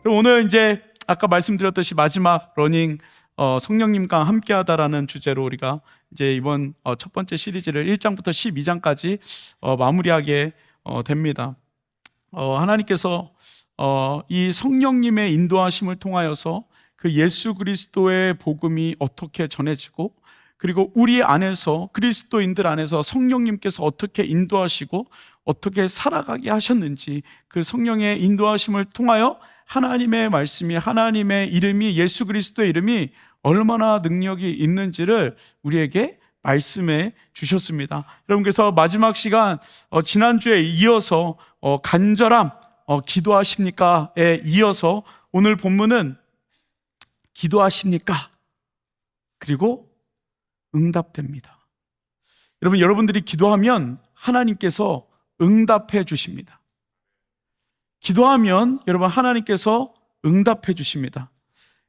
그럼 오늘 이제 아까 말씀드렸듯이 마지막 러닝 성령님과 함께하다라는 주제로 우리가 이제 이번 첫 번째 시리즈를 1장부터 12장까지 마무리하게 됩니다. 하나님께서 이 성령님의 인도하심을 통하여서 그 예수 그리스도의 복음이 어떻게 전해지고, 그리고 우리 안에서, 그리스도인들 안에서 성령님께서 어떻게 인도하시고 어떻게 살아가게 하셨는지, 그 성령의 인도하심을 통하여 하나님의 말씀이, 하나님의 이름이, 예수 그리스도의 이름이 얼마나 능력이 있는지를 우리에게 말씀해 주셨습니다. 여러분, 그래서 마지막 시간 지난주에 이어서 간절함 기도하십니까에 이어서 오늘 본문은 기도하십니까? 그리고 응답됩니다. 여러분들이 기도하면 하나님께서 응답해 주십니다. 기도하면 여러분 하나님께서 응답해 주십니다.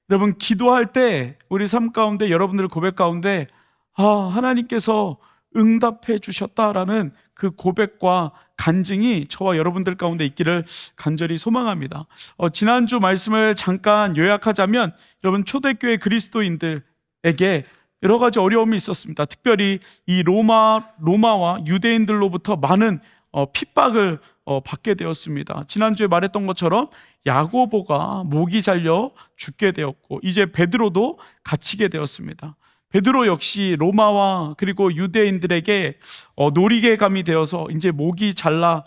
여러분, 기도할 때 우리 삶 가운데, 여러분들 고백 가운데 하나님께서 응답해 주셨다라는 그 고백과 간증이 저와 여러분들 가운데 있기를 간절히 소망합니다. 지난주 말씀을 잠깐 요약하자면, 여러분, 초대교회 그리스도인들에게 여러 가지 어려움이 있었습니다. 특별히 이 로마와 유대인들로부터 많은 핍박을 받게 되었습니다. 지난주에 말했던 것처럼 야고보가 목이 잘려 죽게 되었고, 이제 베드로도 갇히게 되었습니다. 베드로 역시 로마와 그리고 유대인들에게 놀이개감이 되어서 이제 목을 잘라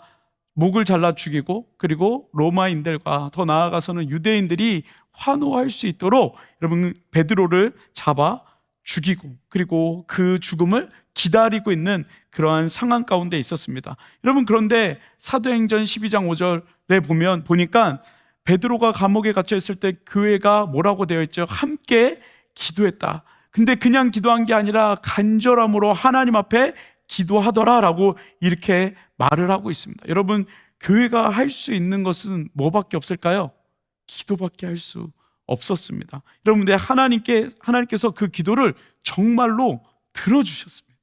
죽이고, 그리고 로마인들과 더 나아가서는 유대인들이 환호할 수 있도록 여러분 베드로를 잡아 죽이고, 그리고 그 죽음을 기다리고 있는 그러한 상황 가운데 있었습니다. 여러분, 그런데 사도행전 12장 5절에 보니까 베드로가 감옥에 갇혀 있을 때 교회가 뭐라고 되어 있죠? 함께 기도했다. 근데 그냥 기도한 게 아니라 간절함으로 하나님 앞에 기도하더라라고 이렇게 말을 하고 있습니다. 여러분, 교회가 할 수 있는 것은 뭐밖에 없을까요? 기도밖에 할 수 없었습니다. 여러분, 근데 하나님께서 그 기도를 정말로 들어주셨습니다.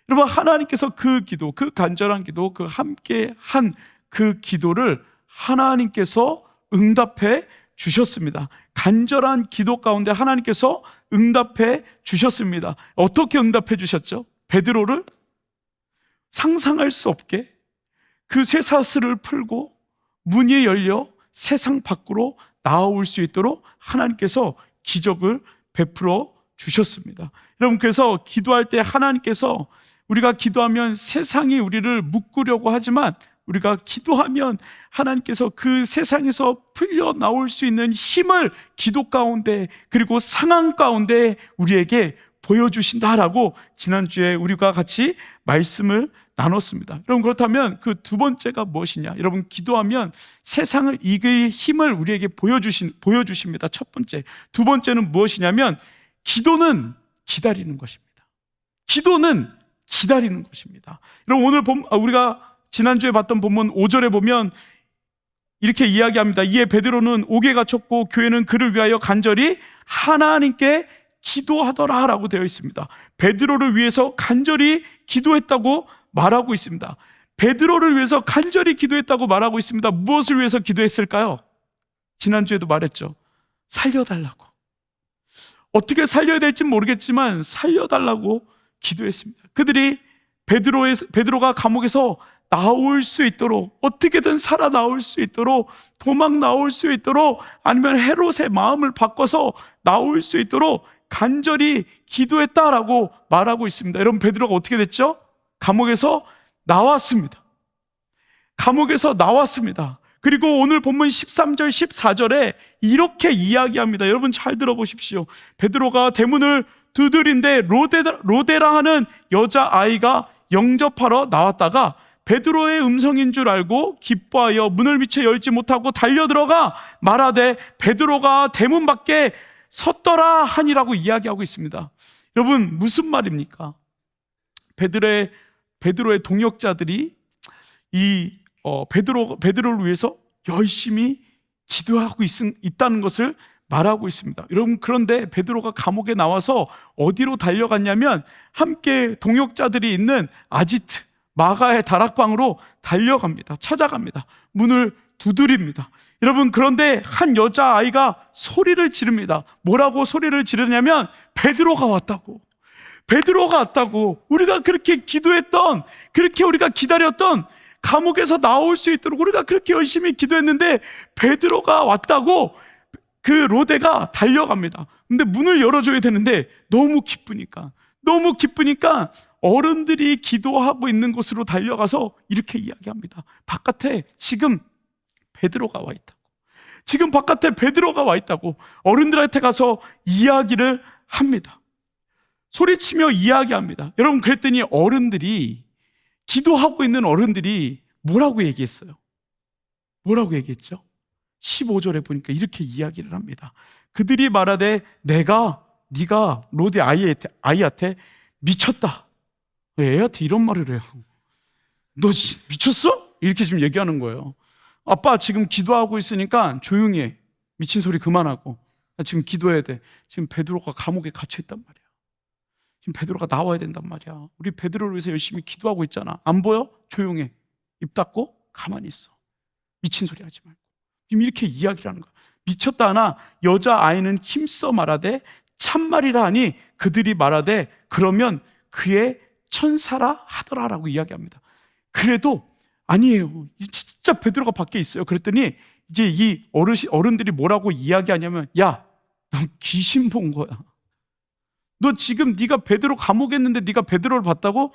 여러분, 하나님께서 그 기도, 그 간절한 기도, 그 함께 한 그 기도를 하나님께서 응답해 주셨습니다. 간절한 기도 가운데 하나님께서 응답해 주셨습니다. 어떻게 응답해 주셨죠? 베드로를 상상할 수 없게 그 쇠사슬을 풀고 문이 열려 세상 밖으로 나올 수 있도록 하나님께서 기적을 베풀어 주셨습니다. 여러분, 그래서 기도할 때 하나님께서, 우리가 기도하면 세상이 우리를 묶으려고 하지만 우리가 기도하면 하나님께서 그 세상에서 풀려 나올 수 있는 힘을 기도 가운데, 그리고 상황 가운데 우리에게 보여주신다라고 지난주에 우리가 같이 말씀을 나눴습니다. 여러분, 그렇다면 그 두 번째가 무엇이냐? 여러분, 기도하면 세상을 이길 힘을 우리에게 보여주십니다. 첫 번째. 두 번째는 무엇이냐면, 기도는 기다리는 것입니다. 기도는 기다리는 것입니다. 여러분, 오늘 우리가 지난주에 봤던 본문 5절에 보면 이렇게 이야기합니다. 이에 베드로는 옥에 갇혔고 교회는 그를 위하여 간절히 하나님께 기도하더라라고 되어 있습니다. 베드로를 위해서 간절히 기도했다고 말하고 있습니다. 베드로를 위해서 간절히 기도했다고 말하고 있습니다. 무엇을 위해서 기도했을까요? 지난주에도 말했죠. 살려달라고. 어떻게 살려야 될지 모르겠지만 살려달라고 기도했습니다. 그들이 베드로가 감옥에서 나올 수 있도록, 어떻게든 살아 나올 수 있도록, 도망 나올 수 있도록, 아니면 헤롯의 마음을 바꿔서 나올 수 있도록 간절히 기도했다라고 말하고 있습니다. 여러분, 베드로가 어떻게 됐죠? 감옥에서 나왔습니다. 감옥에서 나왔습니다. 그리고 오늘 본문 13절 14절에 이렇게 이야기합니다. 여러분, 잘 들어보십시오. 베드로가 대문을 두드린데 로데라 하는 여자아이가 영접하러 나왔다가 베드로의 음성인 줄 알고 기뻐하여 문을 미처 열지 못하고 달려들어가 말하되 베드로가 대문 밖에 섰더라 하니라고 이야기하고 있습니다. 여러분, 무슨 말입니까? 베드로의 동역자들이 이 베드로를 위해서 열심히 기도하고 있다는 것을 말하고 있습니다. 여러분, 그런데 베드로가 감옥에 나와서 어디로 달려갔냐면 함께 동역자들이 있는 아지트, 마가의 다락방으로 달려갑니다. 찾아갑니다. 문을 두드립니다. 여러분, 그런데 한 여자아이가 소리를 지릅니다. 뭐라고 소리를 지르냐면 베드로가 왔다고. 베드로가 왔다고. 우리가 그렇게 기도했던, 그렇게 우리가 기다렸던, 감옥에서 나올 수 있도록 우리가 그렇게 열심히 기도했는데 베드로가 왔다고 그 로데가 달려갑니다. 근데 문을 열어줘야 되는데 너무 기쁘니까 어른들이 기도하고 있는 곳으로 달려가서 이렇게 이야기합니다. 바깥에 지금 베드로가 와 있다고. 지금 바깥에 베드로가 와 있다고 어른들한테 가서 이야기를 합니다. 소리치며 이야기합니다. 여러분, 그랬더니 어른들이, 기도하고 있는 어른들이 뭐라고 얘기했어요? 뭐라고 얘기했죠? 15절에 보니까 이렇게 이야기를 합니다. 그들이 말하되 네가 로데 아이한테 미쳤다. 왜 애한테 이런 말을 해요? 너 미쳤어? 이렇게 지금 얘기하는 거예요. 아빠 지금 기도하고 있으니까 조용히 해. 미친 소리 그만하고. 나 지금 기도해야 돼. 지금 베드로가 감옥에 갇혀있단 말이야. 지금 베드로가 나와야 된단 말이야. 우리 베드로를 위해서 열심히 기도하고 있잖아. 안 보여? 조용해. 입 닫고 가만히 있어. 미친 소리 하지 말고. 지금 이렇게 이야기를 하는 거야. 미쳤다 하나 여자아이는 힘써 말하되 참말이라 하니 그들이 말하되 그러면 그의 천사라 하더라라고 이야기합니다. 그래도 아니에요. 진짜 베드로가 밖에 있어요. 그랬더니 이제 이 어른들이 뭐라고 이야기하냐면, 야, 너 귀신 본 거야. 너 지금 네가 베드로 감옥에 있는데 네가 베드로를 봤다고?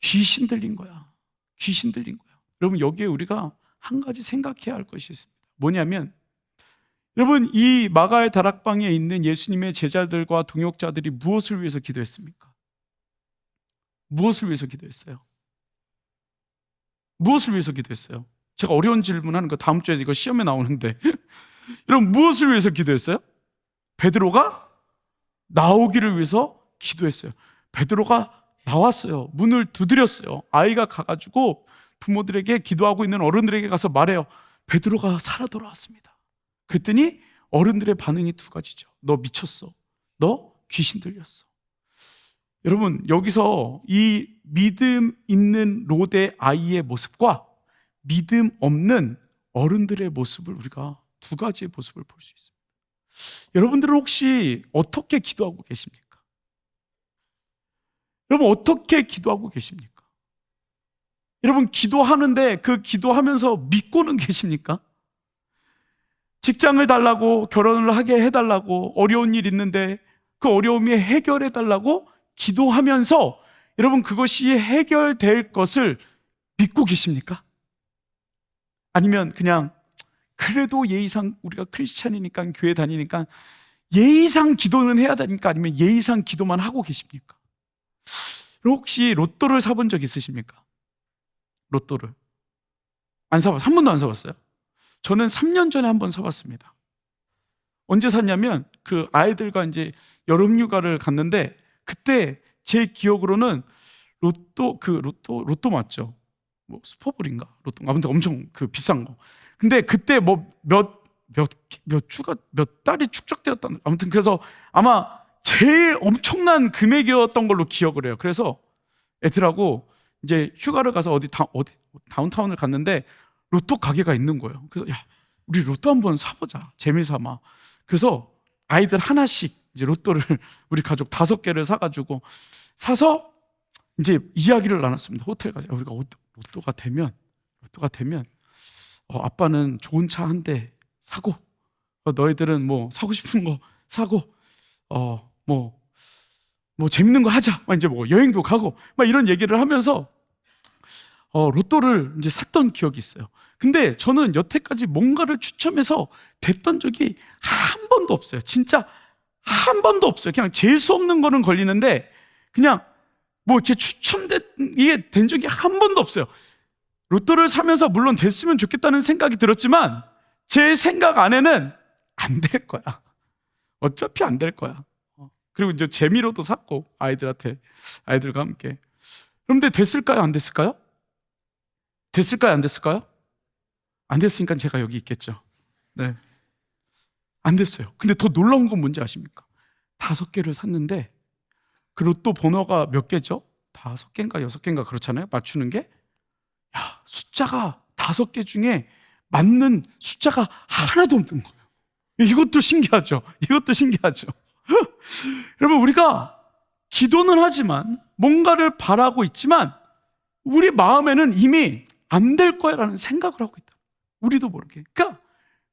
귀신 들린 거야. 귀신 들린 거야. 여러분, 여기에 우리가 한 가지 생각해야 할 것이 있습니다. 뭐냐면, 여러분, 이 마가의 다락방에 있는 예수님의 제자들과 동역자들이 무엇을 위해서 기도했습니까? 무엇을 위해서 기도했어요? 무엇을 위해서 기도했어요? 제가 어려운 질문하는 거 다음 주에 이거 시험에 나오는데 여러분, 무엇을 위해서 기도했어요? 베드로가 나오기를 위해서 기도했어요. 베드로가 나왔어요. 문을 두드렸어요. 아이가 가가지고 부모들에게, 기도하고 있는 어른들에게 가서 말해요. 베드로가 살아 돌아왔습니다. 그랬더니 어른들의 반응이 두 가지죠. 너 미쳤어. 너 귀신 들렸어. 여러분, 여기서 이 믿음 있는 로데 아이의 모습과 믿음 없는 어른들의 모습을, 우리가 두 가지의 모습을 볼 수 있습니다. 여러분들은 혹시 어떻게 기도하고 계십니까? 여러분, 어떻게 기도하고 계십니까? 여러분, 기도하는데 그 기도하면서 믿고는 계십니까? 직장을 달라고, 결혼을 하게 해달라고, 어려운 일 있는데 그 어려움이 해결해달라고 기도하면서 여러분, 그것이 해결될 것을 믿고 계십니까? 아니면 그냥 그래도 예의상 우리가 크리스찬이니까, 교회 다니니까 예의상 기도는 해야 되니까, 아니면 예의상 기도만 하고 계십니까? 혹시 로또를 사본 적 있으십니까? 로또를 한 번도 안 사봤어요? 저는 3년 전에 한 번 사봤습니다. 언제 샀냐면 그 아이들과 이제 여름 휴가를 갔는데, 그때 제 기억으로는 로또 맞죠? 뭐 슈퍼볼인가? 로또, 아무튼 엄청 그 비싼 거. 근데 그때 뭐 몇 달이 축적되었다. 아무튼 그래서 아마 제일 엄청난 금액이었던 걸로 기억을 해요. 그래서 애들하고 이제 휴가를 가서 어디 다운타운을 갔는데 로또 가게가 있는 거예요. 그래서 야, 우리 로또 한번 사보자. 재미삼아. 그래서 아이들 하나씩 이제 로또를 우리 가족 5개를 사가지고 사서 이제 이야기를 나눴습니다. 호텔 가서 우리가 로또가 되면 아빠는 좋은 차 한 대 사고, 너희들은 뭐 사고 싶은 거 사고, 뭐 재밌는 거 하자. 막 이제 뭐 여행도 가고 막 이런 얘기를 하면서 로또를 이제 샀던 기억이 있어요. 근데 저는 여태까지 뭔가를 추첨해서 됐던 적이 한 번도 없어요. 진짜 한 번도 없어요. 그냥 재수 없는 거는 걸리는데 그냥 뭐 이렇게 이게 된 적이 한 번도 없어요. 로또를 사면서 물론 됐으면 좋겠다는 생각이 들었지만 제 생각 안에는 안 될 거야. 어차피 안 될 거야. 그리고 이제 재미로도 샀고, 아이들과 함께. 그런데 됐을까요? 안 됐을까요? 됐을까요? 안 됐을까요? 안 됐으니까 제가 여기 있겠죠. 네, 안 됐어요. 근데 더 놀라운 건 뭔지 아십니까? 5개를 샀는데 그 로또 번호가 몇 개죠? 5개인가 6개인가 그렇잖아요. 맞추는 게. 야, 숫자가 5개 중에 맞는 숫자가 하나도 없는 거예요. 이것도 신기하죠. 이것도 신기하죠. 여러분, 우리가 기도는 하지만 뭔가를 바라고 있지만 우리 마음에는 이미 안 될 거야 라는 생각을 하고 있다. 우리도 모르게. 그러니까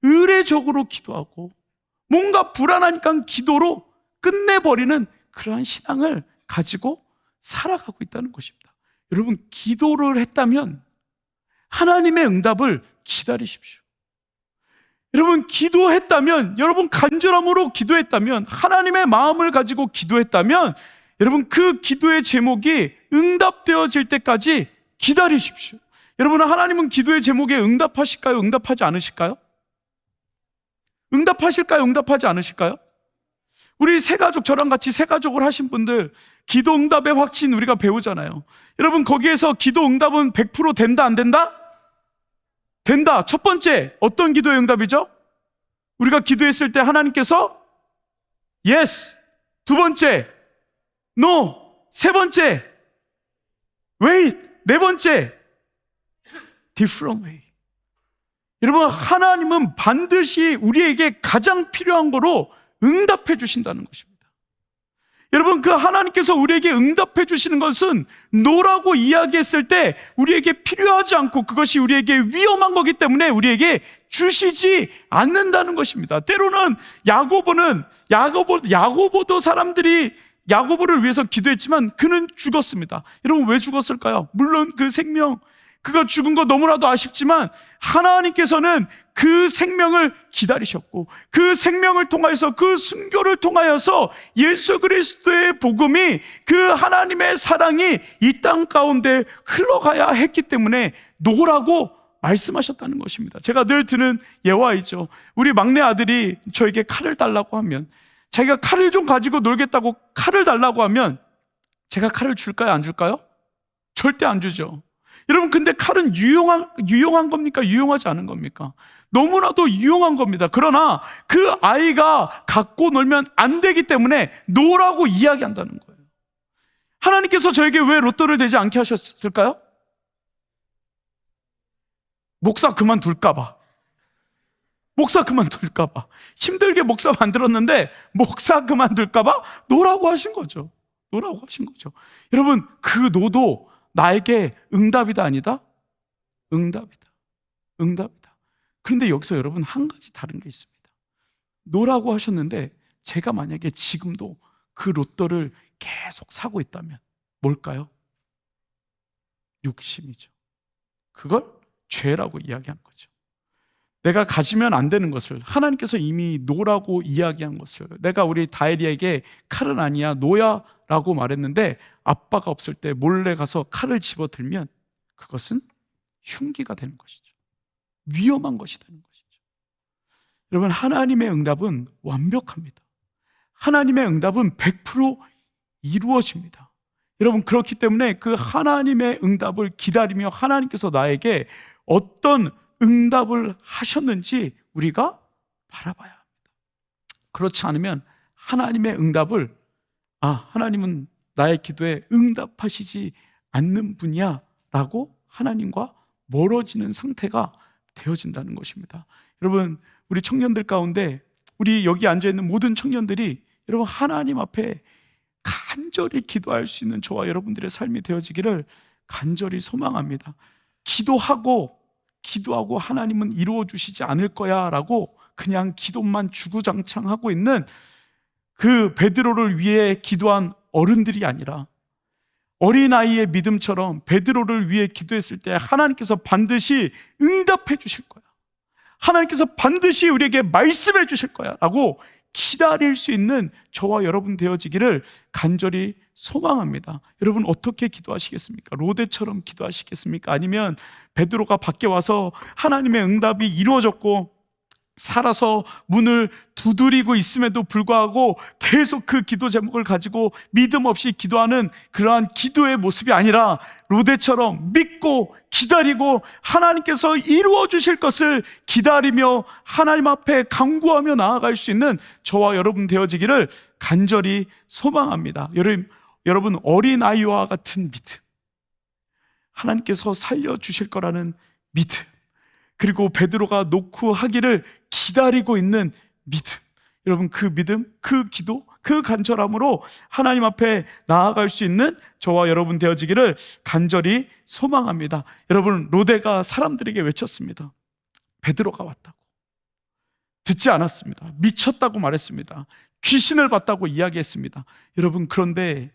의례적으로 기도하고 뭔가 불안하니까 기도로 끝내버리는 그러한 신앙을 가지고 살아가고 있다는 것입니다. 여러분, 기도를 했다면 하나님의 응답을 기다리십시오. 여러분, 기도했다면, 여러분 간절함으로 기도했다면, 하나님의 마음을 가지고 기도했다면, 여러분 그 기도의 제목이 응답되어질 때까지 기다리십시오. 여러분, 하나님은 기도의 제목에 응답하실까요? 응답하지 않으실까요? 응답하실까요? 응답하지 않으실까요? 우리 새가족, 저랑 같이 새가족을 하신 분들 기도 응답의 확신 우리가 배우잖아요. 여러분, 거기에서 기도 응답은 100% 된다 안 된다? 된다. 첫 번째, 어떤 기도의 응답이죠? 우리가 기도했을 때 하나님께서 yes. 두 번째, no. 세 번째, wait. 네 번째, different way. 여러분, 하나님은 반드시 우리에게 가장 필요한 거로 응답해 주신다는 것입니다. 여러분, 그 하나님께서 우리에게 응답해 주시는 것은 노라고 이야기했을 때 우리에게 필요하지 않고 그것이 우리에게 위험한 거기 때문에 우리에게 주시지 않는다는 것입니다. 때로는 야고보도 사람들이 야고보를 위해서 기도했지만 그는 죽었습니다. 여러분, 왜 죽었을까요? 물론 그 생명, 그가 죽은 거 너무나도 아쉽지만 하나님께서는 그 생명을 기다리셨고 그 생명을 통하여서, 그 순교를 통하여서 예수 그리스도의 복음이, 그 하나님의 사랑이 이 땅 가운데 흘러가야 했기 때문에 노라고 말씀하셨다는 것입니다. 제가 늘 드는 예화이죠. 우리 막내 아들이 저에게 칼을 달라고 하면, 자기가 칼을 좀 가지고 놀겠다고 칼을 달라고 하면 제가 칼을 줄까요? 안 줄까요? 절대 안 주죠. 여러분, 근데 칼은 유용한 겁니까? 유용하지 않은 겁니까? 너무나도 유용한 겁니다. 그러나 그 아이가 갖고 놀면 안 되기 때문에 노라고 이야기한다는 거예요. 하나님께서 저에게 왜 로또를 되지 않게 하셨을까요? 목사 그만둘까봐. 목사 그만둘까봐. 힘들게 목사 만들었는데 목사 그만둘까봐 노라고 하신 거죠. 노라고 하신 거죠. 여러분, 그 노도 나에게 응답이다 아니다? 응답이다. 응답이다. 그런데 여기서 여러분 한 가지 다른 게 있습니다. 노라고 하셨는데 제가 만약에 지금도 그 로또를 계속 사고 있다면 뭘까요? 욕심이죠. 그걸 죄라고 이야기하는 거죠. 내가 가지면 안 되는 것을 하나님께서 이미 노라고 이야기한 것을, 내가 우리 다혜리에게 칼은 아니야 노야 라고 말했는데 아빠가 없을 때 몰래 가서 칼을 집어들면 그것은 흉기가 되는 것이죠. 위험한 것이 되는 것이죠. 여러분, 하나님의 응답은 완벽합니다. 하나님의 응답은 100% 이루어집니다. 여러분, 그렇기 때문에 그 하나님의 응답을 기다리며 하나님께서 나에게 어떤 응답을 하셨는지 우리가 바라봐야 합니다. 그렇지 않으면 하나님의 응답을, 하나님은 나의 기도에 응답하시지 않는 분이야 라고 하나님과 멀어지는 상태가 되어진다는 것입니다. 여러분, 우리 청년들 가운데, 우리 여기 앉아있는 모든 청년들이 여러분 하나님 앞에 간절히 기도할 수 있는 저와 여러분들의 삶이 되어지기를 간절히 소망합니다. 기도하고 하나님은 이루어 주시지 않을 거야 라고 그냥 기도만 주구장창 하고 있는 그 베드로를 위해 기도한 어른들이 아니라, 어린아이의 믿음처럼 베드로를 위해 기도했을 때 하나님께서 반드시 응답해 주실 거야, 하나님께서 반드시 우리에게 말씀해 주실 거야 라고 기다릴 수 있는 저와 여러분 되어지기를 간절히 소망합니다. 여러분, 어떻게 기도하시겠습니까? 로데처럼 기도하시겠습니까? 아니면 베드로가 밖에 와서 하나님의 응답이 이루어졌고 살아서 문을 두드리고 있음에도 불구하고 계속 그 기도 제목을 가지고 믿음 없이 기도하는 그러한 기도의 모습이 아니라 로데처럼 믿고 기다리고 하나님께서 이루어 주실 것을 기다리며 하나님 앞에 간구하며 나아갈 수 있는 저와 여러분 되어지기를 간절히 소망합니다. 여러분, 여러분, 어린아이와 같은 믿음, 하나님께서 살려주실 거라는 믿음, 그리고 베드로가 놓고 하기를 기다리고 있는 믿음, 여러분, 그 믿음, 그 기도, 그 간절함으로 하나님 앞에 나아갈 수 있는 저와 여러분 되어지기를 간절히 소망합니다. 여러분, 로데가 사람들에게 외쳤습니다. 베드로가 왔다고. 듣지 않았습니다. 미쳤다고 말했습니다. 귀신을 봤다고 이야기했습니다. 여러분, 그런데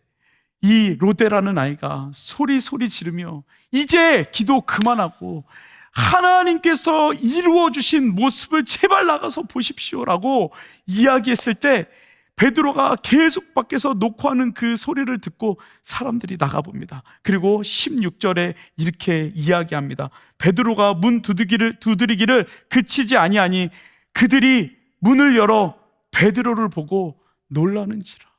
이 로데라는 아이가 소리 지르며 이제 기도 그만하고 하나님께서 이루어주신 모습을 제발 나가서 보십시오라고 이야기했을 때 베드로가 계속 밖에서 녹화하는 그 소리를 듣고 사람들이 나가봅니다. 그리고 16절에 이렇게 이야기합니다. 베드로가 문 두드리기를 그치지 아니하니 그들이 문을 열어 베드로를 보고 놀라는지라.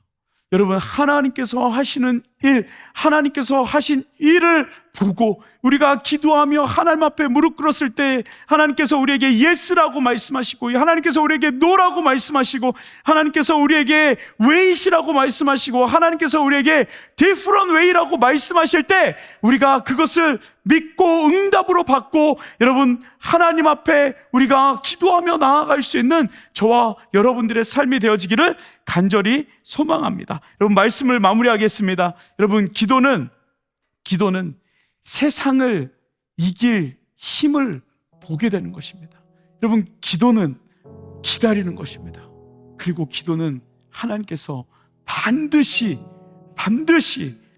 여러분, 하나님께서 하시는 일, 하나님께서 하신 일을 보고 우리가 기도하며 하나님 앞에 무릎 꿇었을 때 하나님께서 우리에게 예스라고 말씀하시고, 하나님께서 우리에게 노라고 말씀하시고, 하나님께서 우리에게 웨이시라고 말씀하시고, 하나님께서 우리에게 different way라고 말씀하실 때 우리가 그것을 믿고 응답으로 받고, 여러분, 하나님 앞에 우리가 기도하며 나아갈 수 있는 저와 여러분들의 삶이 되어지기를 간절히 소망합니다. 여러분, 말씀을 마무리하겠습니다. 여러분, 기도는 세상을 이길 힘을 보게 되는 것입니다. 여러분, 기도는 기다리는 것입니다. 그리고 기도는 하나님께서 반드시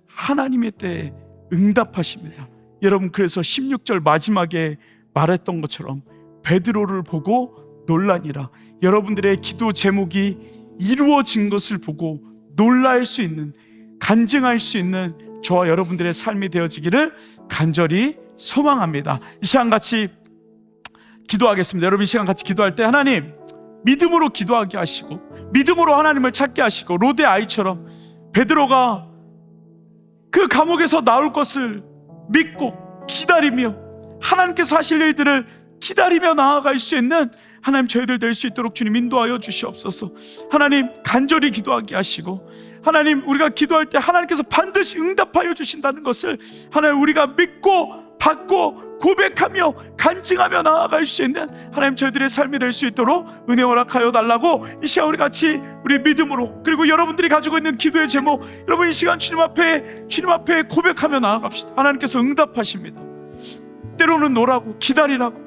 하나님의 때에 응답하십니다. 여러분, 그래서 16절 마지막에 말했던 것처럼 베드로를 보고 놀라니라. 여러분들의 기도 제목이 이루어진 것을 보고 놀랄 수 있는, 간증할 수 있는 저와 여러분들의 삶이 되어지기를 간절히 소망합니다. 이 시간 같이 기도하겠습니다. 여러분, 이 시간 같이 기도할 때 하나님, 믿음으로 기도하게 하시고 믿음으로 하나님을 찾게 하시고, 로데 아이처럼 베드로가 그 감옥에서 나올 것을 믿고 기다리며 하나님께서 하실 일들을 기다리며 나아갈 수 있는 하나님, 저희들 될 수 있도록 주님 인도하여 주시옵소서. 하나님, 간절히 기도하게 하시고, 하나님, 우리가 기도할 때 하나님께서 반드시 응답하여 주신다는 것을 하나님, 우리가 믿고 받고 고백하며 간증하며 나아갈 수 있는 하나님, 저희들의 삶이 될 수 있도록 은혜 허락하여 달라고 이 시간 우리 같이 우리 믿음으로, 그리고 여러분들이 가지고 있는 기도의 제목, 여러분 이 시간 주님 앞에 고백하며 나아갑시다. 하나님께서 응답하십니다. 때로는 노라고, 기다리라고,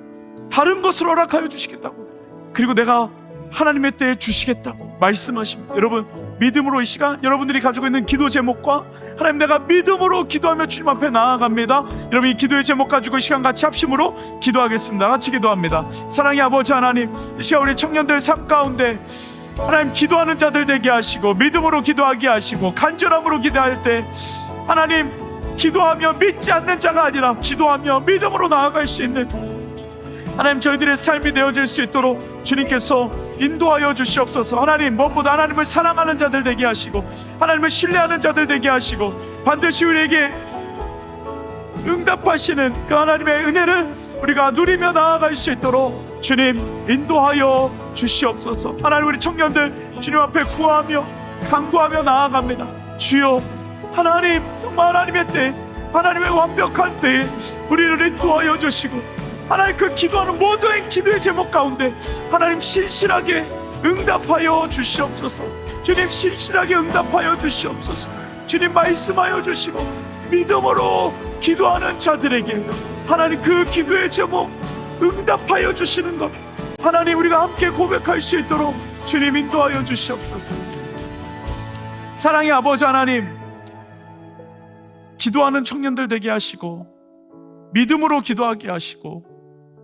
다른 것을 허락하여 주시겠다고, 그리고 내가 하나님의 때에 주시겠다고 말씀하십니다. 여러분, 믿음으로 이 시간 여러분들이 가지고 있는 기도 제목과 하나님, 내가 믿음으로 기도하며 주님 앞에 나아갑니다. 여러분, 이 기도의 제목 가지고 이 시간 같이 합심으로 기도하겠습니다. 같이 기도합니다. 사랑의 아버지 하나님, 이 시간 우리 청년들 삶 가운데 하나님, 기도하는 자들 되게 하시고 믿음으로 기도하게 하시고 간절함으로 기도할 때 하나님, 기도하며 믿지 않는 자가 아니라 기도하며 믿음으로 나아갈 수 있는 하나님, 저희들의 삶이 되어질 수 있도록 주님께서 인도하여 주시옵소서. 하나님, 무엇보다 하나님을 사랑하는 자들 되게 하시고 하나님을 신뢰하는 자들 되게 하시고 반드시 우리에게 응답하시는 그 하나님의 은혜를 우리가 누리며 나아갈 수 있도록 주님 인도하여 주시옵소서. 하나님, 우리 청년들 주님 앞에 구하며 간구하며 나아갑니다. 주여, 하나님, 정말 하나님의 때, 하나님의 완벽한 때에 우리를 인도하여 주시고 하나님, 그 기도하는 모든 기도의 제목 가운데 하나님, 신실하게 응답하여 주시옵소서. 주님, 신실하게 응답하여 주시옵소서. 주님, 말씀하여 주시고 믿음으로 기도하는 자들에게 하나님, 그 기도의 제목 응답하여 주시는 것 하나님, 우리가 함께 고백할 수 있도록 주님 인도하여 주시옵소서. 사랑의 아버지 하나님, 기도하는 청년들 되게 하시고 믿음으로 기도하게 하시고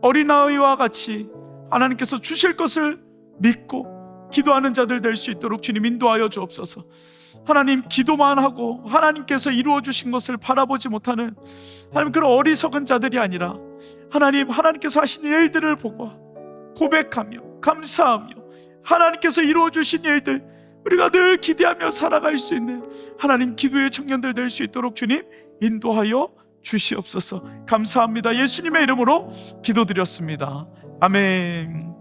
어린아이와 같이 하나님께서 주실 것을 믿고 기도하는 자들 될 수 있도록 주님 인도하여 주옵소서. 하나님, 기도만 하고 하나님께서 이루어 주신 것을 바라보지 못하는 하나님, 그런 어리석은 자들이 아니라 하나님, 하나님께서 하신 일들을 보고 고백하며 감사하며 하나님께서 이루어 주신 일들 우리가 늘 기대하며 살아갈 수 있는 하나님, 기도의 청년들 될 수 있도록 주님 인도하여 주시옵소서. 감사합니다. 예수님의 이름으로 기도드렸습니다. 아멘.